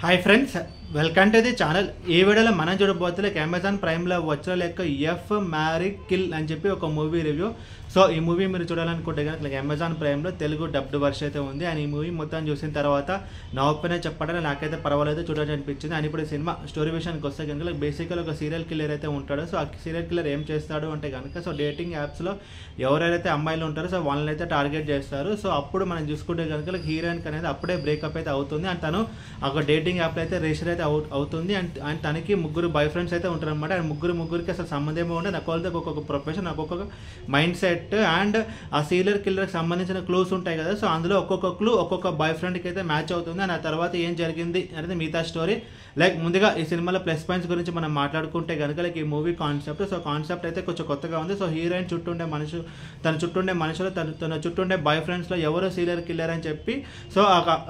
Hi friends, welcome to the channel. ఈ వీడియోలో మనం చూడబోతే అమెజాన్ ప్రైమ్లో వచ్చిన లెక్క ఎఫ్ మ్యారీ కిల్ అని చెప్పి ఒక మూవీ రివ్యూ. సో ఈ మూవీ మీరు చూడాలనుకుంటే కనుక అమెజాన్ ప్రైమ్లో తెలుగు డబ్డ్ వర్షన్ అయితే ఉంది. అండ్ ఈ మూవీ మొత్తం చూసిన తర్వాత నా ఒపీనియన్ చెప్పడానికి నాకైతే పర్వాలేదు, చూడాలని అనిపించింది. అండ్ ఇప్పుడు సినిమా స్టోరీ విషయానికి వస్తే కనుక బేసిక్గా ఒక సీరియల్ కిల్లర్ అయితే ఉంటాడు. సో ఆ సీరియల్ కిల్లర్ ఏం చేస్తాడు అంటే కనుక సో డేటింగ్ యాప్స్లో ఎవరైతే అమ్మాయిలు ఉంటారో సో వాళ్ళని అయితే టార్గెట్ చేస్తారు. సో అప్పుడు మనం చూసుకుంటే కనుక హీరోయిన్కి అనేది అప్పుడే బ్రేకప్ అయితే అవుతుంది. అండ్ తను ఒక డేటింగ్ యాప్లో అయితే రిజిస్టర్ అయితే అవుతుంది. అండ్ తనకి ముగ్గురు బాయ్ ఫ్రెండ్స్ అయితే ఉంటారు అనమాట. అండ్ ముగ్గురికి అసలు సంబంధం ఉండదు. ఒక్కొక్కరికి ఒక్కొక్క ప్రొఫెషన్, ఒక్కొక్క మైండ్ సెట్ అండ్ ఆ సీరియల్ కిల్లర్కి సంబంధించిన క్లూస్ ఉంటాయి కదా. సో అందులో ఒక్కొక్క క్లూ ఒక్కొక్క బాయ్ ఫ్రెండ్కి అయితే మ్యాచ్ అవుతుంది. అండ్ ఆ తర్వాత ఏం జరిగింది అనేది మిగతా స్టోరీ. లైక్ ముందుగా ఈ సినిమాలో ప్లస్ పాయింట్స్ గురించి మనం మాట్లాడుకుంటే కనుక లైక్ ఈ మూవీ కాన్సెప్ట్. సో కాన్సెప్ట్ అయితే కొంచెం కొత్తగా ఉంది. సో హీరోయిన్ తన చుట్టుండే మనుషులు తన చుట్టుండే బాయ్ ఫ్రెండ్స్లో ఎవరో సీరియల్ కిల్లర్ అని చెప్పి సో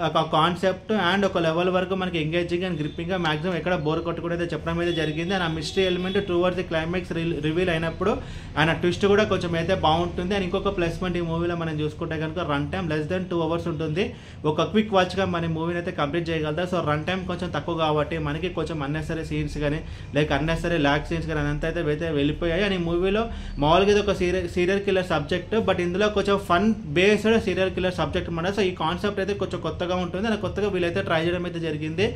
ఒక కాన్సెప్ట్ అండ్ ఒక లెవెల్ వరకు మనకి ఎంగేజింగ్ అండ్ గ్రిప్పింగ్గా మ్యాక్సిమం ఎక్కడ బోర్ కొట్టుకుంటే అయితే చెప్పడం అయితే జరిగింది. అండ్ ఆ mystery element towards the climax reveal అయినప్పుడు అండ్ ఆ ట్విస్ట్ కూడా కొంచెం అయితే బాగుంటుంది. అండ్ ఇంకొక ప్లస్ పాయింట్ ఈ మూవీలో మనం చూసుకుంటే కనుక run time less than 2 hours ఉంటుంది. ఒక క్విక్ వాచ్గా మన మూవీని అయితే కంప్లీట్ చేయగలుగుతాం. సో రన్ టైం కొంచెం తక్కువ కాబట్టి మనకి కొంచెం అన్నెసరీ సీన్స్ కానీ లైక్ అన్నెసరీ ల్యాక్ సీన్స్ కానీ అదంతా అయితే వెళ్ళిపోయాయి. అండ్ ఈ మూవీలో మామూలుగా ఇది ఒక సీరియల్ కిల్లర్ సబ్జెక్ట్, బట్ ఇందులో కొంచెం fun based serial killer subject అన్నమాట. సో ఈ కాన్సెప్ట్ అయితే కొంచెం కొత్తగా ఉంటుంది. అండ్ కొత్తగా వీళ్ళైతే ట్రై చేయడం అయితే జరిగింది.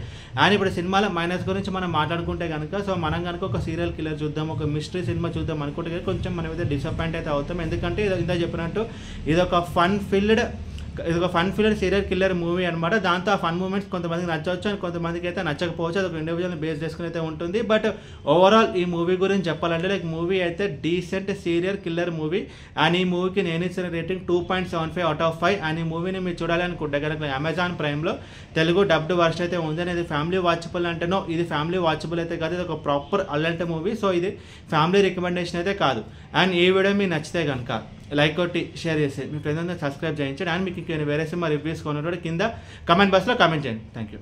అండ్ ఇప్పుడు సినిమాలో మైనస్ గురించి మనం మాట్లాడుకుంటే కనుక సో మనం కనుక ఒక సీరియల్ కిల్లర్ చూద్దాం, ఒక మిస్టరీ సినిమా చూద్దాం అనుకుంటే కొంచెం మనం అయితే డిసప్పాయింట్ అయితే అవుతాం. ఎందుకంటే ఇందా చెప్పినట్టు ఇది ఒక fun field serial killer movie అనమాట. దాంతో ఆ ఫన్ మూమెంట్స్ కొంతమందికి నచ్చవచ్చు అండ్ కొంతమందికి అయితే నచ్చకపోవచ్చు. అది ఒక ఇండివిజువల్ బేస్ చేసుకుని అయితే ఉంటుంది. బట్ ఓవరాల్ ఈ మూవీ గురించి చెప్పాలంటే లైక్ మూవీ అయితే decent serial killer movie. And ఈ మూవీకి నేను ఇచ్చిన రేటింగ్ 2.75/5. అండ్ ఈ మూవీని మీరు చూడాలి అనుకుంటే కనుక అమెజాన్ ప్రైమ్లో తెలుగు డబ్డ్ వర్షన్ అయితే ఉంది. అనేది ఫ్యామిలీ వాచబుల్ అంటేనో ఇది ఫ్యామిలీ వాచబుల్ అయితే కాదు, ఇది ఒక ప్రాపర్ అల్లంటే మూవీ. సో ఇది ఫ్యామిలీ రికమెండేషన్ అయితే కాదు. అండ్ ఈ వీడియో మీకు నచ్చితే కనుక లైక్ కొట్టి షేర్ చేసి మీ ఫ్రెండ్స్ సబ్స్క్రైబ్ చేయించండి. అండ్ మీకు వేరే సినిమా రివ్యూస్ కొన్నప్పుడు కింద కమెంట్ బాక్స్లో కామెంట్ చేయండి. Thank you.